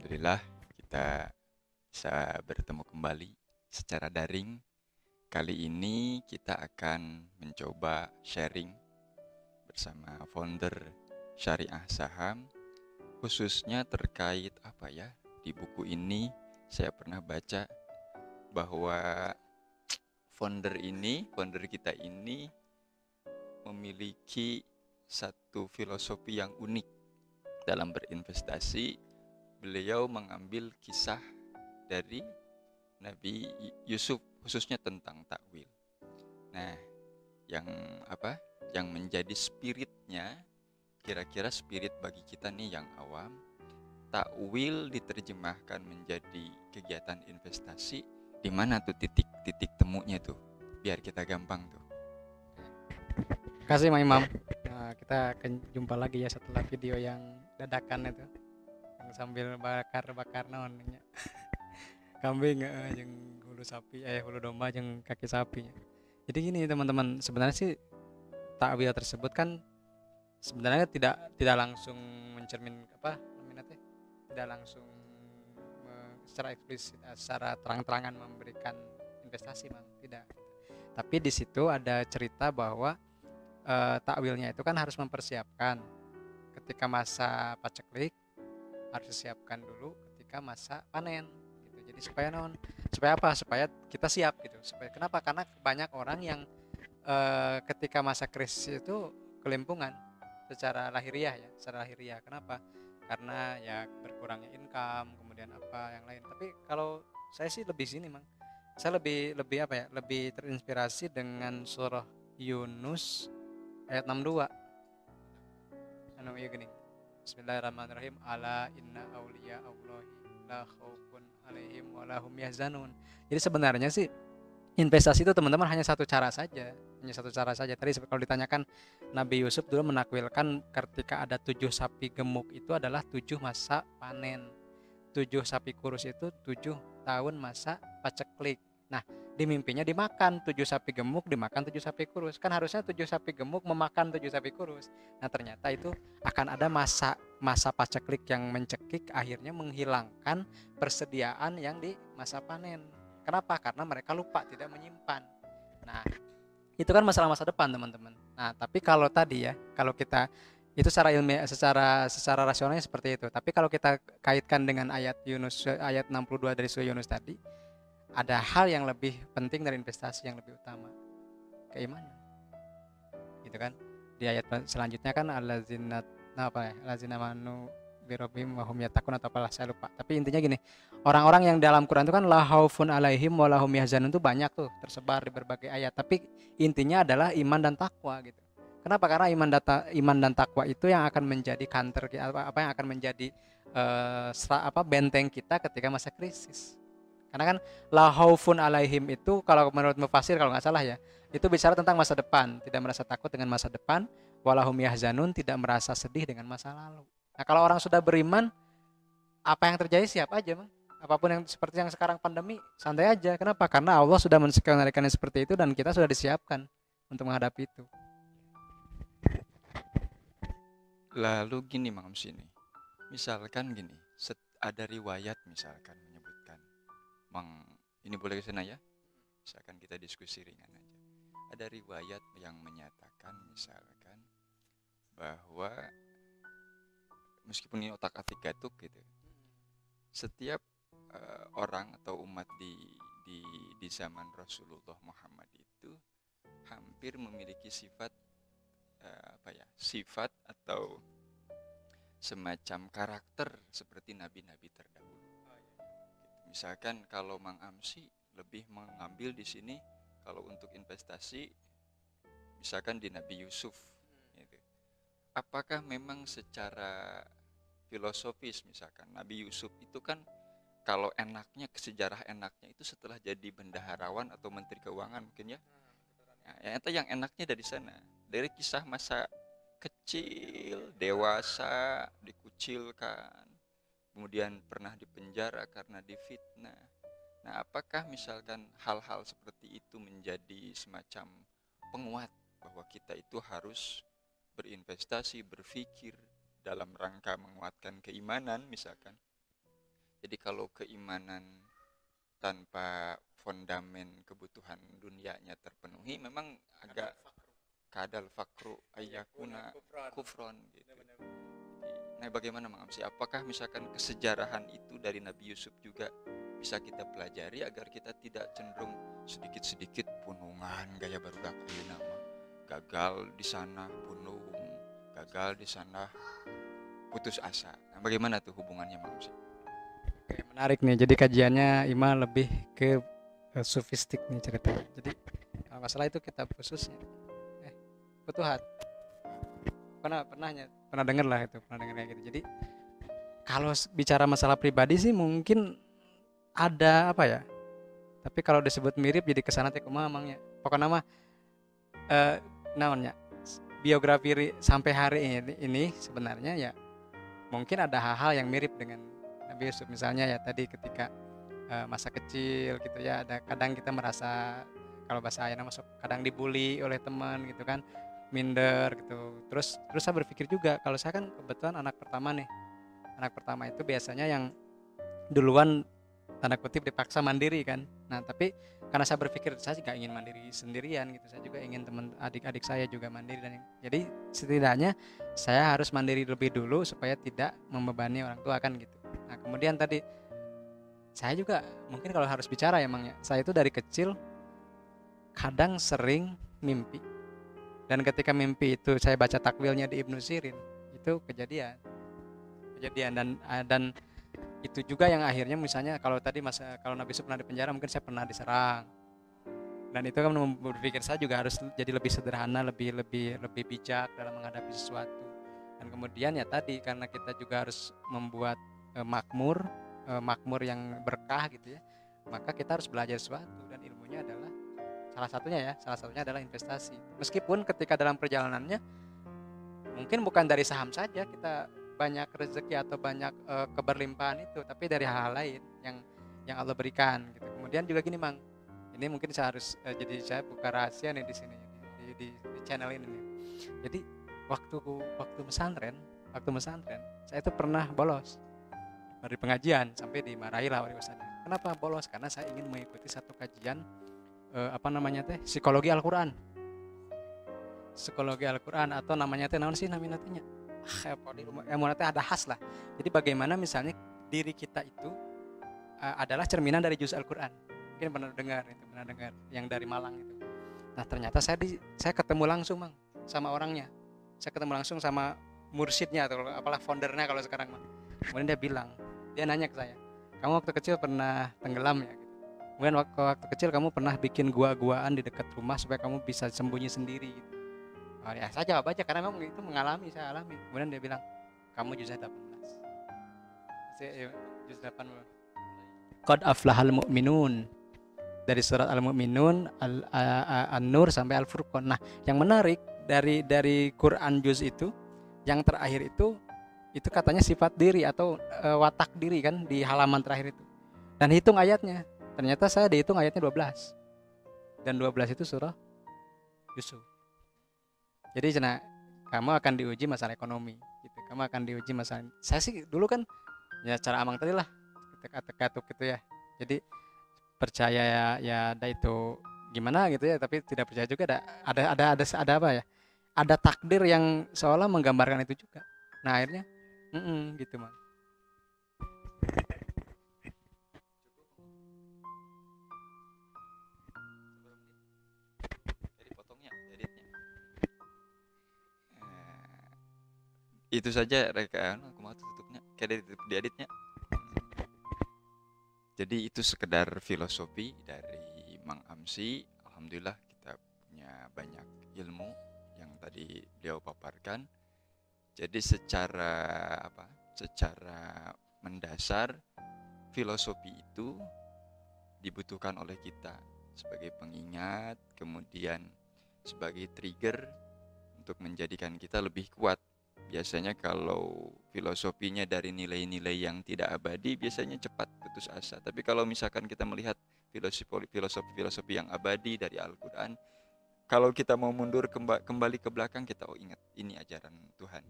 Alhamdulillah kita bisa bertemu kembali secara daring. Kali ini kita akan mencoba sharing bersama founder Syariah Saham, khususnya terkait apa ya? Di buku ini saya pernah baca bahwa founder kita ini memiliki satu filosofi yang unik dalam berinvestasi. Beliau mengambil kisah dari Nabi Yusuf, khususnya tentang takwil. Nah, yang apa? Yang menjadi spiritnya, kira-kira spirit bagi kita nih yang awam, takwil diterjemahkan menjadi kegiatan investasi. Di mana tuh titik-titik temunya tuh? Biar kita gampang tuh. Kasih Mang Imam. Nah, kita akan jumpa lagi ya setelah video yang dadakan itu, yang sambil bakar-bakar naonnya kambing yang hulu sapi, hulu domba yang kaki sapi. Jadi gini teman-teman, sebenarnya sih takwil tersebut kan sebenarnya tidak langsung mencermin apa namanya teh, tidak langsung secara eksplisit, secara terang-terangan memberikan investasi, Mang, tidak. Tapi di situ ada cerita bahwa takwilnya itu kan harus mempersiapkan ketika masa paceklik, harus disiapkan dulu ketika masa panen gitu. Jadi supaya non, supaya apa, supaya kita siap gitu. Supaya kenapa, karena banyak orang yang ketika masa krisis itu kelimpungan secara lahiriah ya, secara lahiriah. Kenapa? Karena ya berkurangnya income, kemudian apa yang lain. Tapi kalau saya sih lebih sini, Mang, saya lebih lebih apa ya, lebih terinspirasi dengan surah Yunus ayat 62. Anu ieu geuning. Bismillahirrahmanirrahim. Ala inna auliya Allahi la khaufun alaihim wa lahum yahzanun. Jadi sebenarnya sih investasi itu teman-teman hanya satu cara saja, hanya satu cara saja. Tadi kalau ditanyakan, Nabi Yusuf dulu menakwilkan ketika ada 7 sapi gemuk itu adalah 7 masa panen, 7 sapi kurus itu 7 tahun masa paceklik. Nah, di mimpinya dimakan 7 sapi gemuk, dimakan 7 sapi kurus. Kan harusnya 7 sapi gemuk memakan 7 sapi kurus. Nah, ternyata itu akan ada masa masa paceklik yang mencekik, akhirnya menghilangkan persediaan yang di masa panen. Kenapa? Karena mereka lupa tidak menyimpan. Nah, itu kan masalah masa depan, teman-teman. Nah, tapi kalau tadi ya, kalau kita itu secara ilmiah, secara rasionalnya seperti itu. Tapi kalau kita kaitkan dengan ayat Yunus, ayat 62 dari surah Yunus tadi, ada hal yang lebih penting dari investasi, yang lebih utama, keimanan. Gitu kan? Di ayat selanjutnya kan allazina, apa ya? Allazina manu birobim wahum yatakun atau apalah, saya lupa. Tapi intinya gini, orang-orang yang dalam Quran itu kan la haufun alaihim wa lahum yahzanun, itu banyak tuh tersebar di berbagai ayat. Tapi intinya adalah iman dan takwa gitu. Kenapa? Karena iman dan takwa itu yang akan menjadi counter, apa yang akan menjadi benteng kita ketika masa krisis. Karena kan la haufun alaihim itu kalau menurut mufasir, kalau nggak salah ya, itu bicara tentang masa depan, tidak merasa takut dengan masa depan. Walahum yahzanun, tidak merasa sedih dengan masa lalu. Nah, kalau orang sudah beriman, apa yang terjadi siap aja, Bang. Apapun yang seperti yang sekarang pandemi, santai aja. Kenapa? Karena Allah sudah menskenario seperti itu dan kita sudah disiapkan untuk menghadapi itu. Lalu gini Mang sini. Misalkan gini, ada riwayat misalkan menyebutkan, Mang, ini boleh ke sana ya? Misalkan kita diskusi ringan aja. Ada riwayat yang menyatakan misalkan bahwa meskipun ini otak-atik gatuk gitu, setiap orang atau umat di di zaman Rasulullah Muhammad itu hampir memiliki sifat apa ya? Sifat atau semacam karakter seperti nabi-nabi terdahulu. Misalkan kalau Mang Amsi lebih mengambil di sini kalau untuk investasi, misalkan di Nabi Yusuf, gitu. Apakah memang secara filosofis misalkan Nabi Yusuf itu kan kalau enaknya, sejarah enaknya itu setelah jadi bendaharawan atau menteri keuangan mungkin ya. Nah, itu yang enaknya dari sana, dari kisah masa kecil, dewasa, dikucilkan, kemudian pernah dipenjara karena difitnah. Nah, apakah misalkan hal-hal seperti itu menjadi semacam penguat bahwa kita itu harus berinvestasi, berpikir dalam rangka menguatkan keimanan misalkan? Jadi kalau keimanan tanpa fondamen kebutuhan dunianya terpenuhi, memang agak kadal fakru ayakuna kufron gitu. Nah, bagaimana Mang Amsi? Apakah misalkan kesejarahan itu dari Nabi Yusuf juga bisa kita pelajari agar kita tidak cenderung sedikit-sedikit punungan gaya barudak ayeuna mah. Gagal di sana punung, gagal di sana putus asa. Nah, bagaimana tuh hubungannya Mang Amsi? Oke, menarik nih. Jadi kajiannya Ima lebih ke sofistik nih ceritanya. Jadi kalau nggak salah itu kitab khususnya. Futuhat. Pernah dengar lah itu, pernah dengar kayak gitu. Jadi kalau bicara masalah pribadi sih mungkin ada apa ya? Tapi kalau disebut mirip jadi kesana teh kumaha emangnya. Pokoknya mah naonnya biografi sampai hari ini sebenarnya ya mungkin ada hal-hal yang mirip dengan Nabi Yusuf, misalnya ya tadi ketika masa kecil gitu ya, ada kadang kita merasa kalau bahasa ayana masuk kadang dibully oleh teman gitu kan, minder gitu. Terus saya berpikir juga kalau saya kan kebetulan anak pertama nih. Anak pertama itu biasanya yang duluan tanda kutip dipaksa mandiri kan. Nah tapi karena saya berpikir saya juga ingin mandiri sendirian gitu, saya juga ingin teman adik-adik saya juga mandiri, dan jadi setidaknya saya harus mandiri lebih dulu supaya tidak membebani orang tua kan gitu. Nah kemudian tadi saya juga mungkin kalau harus bicara emangnya saya itu dari kecil kadang sering mimpi, dan ketika mimpi itu saya baca takwilnya di Ibnu Sirin, itu kejadian dan itu juga yang akhirnya misalnya kalau tadi kalau Nabi Yusuf pernah di penjara, mungkin saya pernah diserang, dan itu kan berpikir saya juga harus jadi lebih sederhana, lebih bijak dalam menghadapi sesuatu. Dan kemudian ya tadi karena kita juga harus membuat makmur yang berkah gitu ya, maka kita harus belajar sesuatu, dan ilmunya adalah salah satunya adalah investasi. Meskipun ketika dalam perjalanannya mungkin bukan dari saham saja kita banyak rezeki atau banyak keberlimpahan itu, tapi dari hal-hal lain yang Allah berikan gitu. Kemudian juga gini Mang, ini mungkin saya harus jadi saya buka rahasia nih di sini di channel ini nih. Jadi waktu pesantren saya itu pernah bolos dari pengajian sampai dimarahi lah wali ustadznya. Kenapa bolos? Karena saya ingin mengikuti satu kajian psikologi Al-Quran atau namanya teh naon sih namanya teh ada khas lah. Jadi bagaimana misalnya diri kita itu adalah cerminan dari juz Al-Quran. Mungkin pernah dengar yang dari Malang itu. Nah ternyata saya ketemu langsung Mang sama orangnya. Saya ketemu langsung sama mursyidnya atau apalah foundernya kalau sekarang Mang. Kemudian dia nanya ke saya, kamu waktu kecil pernah tenggelam ya? Kemudian waktu kecil kamu pernah bikin gua-guaan di dekat rumah supaya kamu bisa sembunyi sendiri gitu. Oh, ya saya jawab aja karena memang itu saya alami. Kemudian dia bilang, kamu juz 18. Juz 18. Qad aflahal mu'minun. Dari surat Al-Mu'minun, An-Nur sampai Al-Furqan. Nah, yang menarik dari Quran juz itu, yang terakhir itu katanya sifat diri atau watak diri kan di halaman terakhir itu. Dan hitung ayatnya. Ternyata saya dihitung ayatnya 12. Dan 12 itu surah Yusuf. Jadi kamu akan diuji masalah ekonomi gitu. Kamu akan diuji masalah. Saya sih dulu kan ya cara Amang tadi lah teka-teka gitu ya. Jadi percaya ya ada itu gimana gitu ya, tapi tidak percaya juga ada apa ya? Ada takdir yang seolah menggambarkan itu juga. Nah, akhirnya gitu Mang. Itu saja rekaan aku mau tutupnya kayak dieditnya. Jadi itu sekedar filosofi dari Mang Amsi. Alhamdulillah kita punya banyak ilmu yang tadi beliau paparkan. Jadi secara mendasar filosofi itu dibutuhkan oleh kita sebagai pengingat, kemudian sebagai trigger untuk menjadikan kita lebih kuat. Biasanya kalau filosofinya dari nilai-nilai yang tidak abadi, biasanya cepat putus asa. Tapi kalau misalkan kita melihat filosofi yang abadi dari Al-Quran, kalau kita mau mundur kembali ke belakang, kita ingat ini ajaran Tuhan,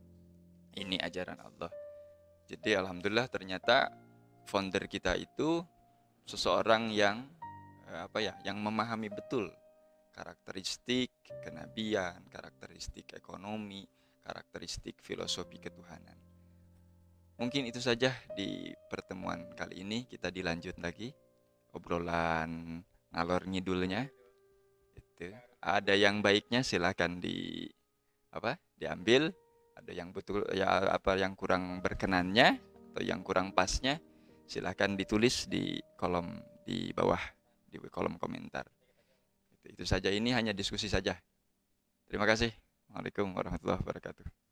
ini ajaran Allah. Jadi alhamdulillah ternyata founder kita itu seseorang yang yang memahami betul karakteristik kenabian, karakteristik ekonomi, karakteristik filosofi ketuhanan. Mungkin itu saja di pertemuan kali ini. Kita dilanjut lagi obrolan ngalor ngidulnya. Itu ada yang baiknya silahkan diambil, ada yang betul yang kurang berkenannya atau yang kurang pasnya silahkan ditulis di kolom di bawah, di kolom komentar. Itu saja, ini hanya diskusi saja. Terima kasih. Waalaikumsalam warahmatullahi wabarakatuh.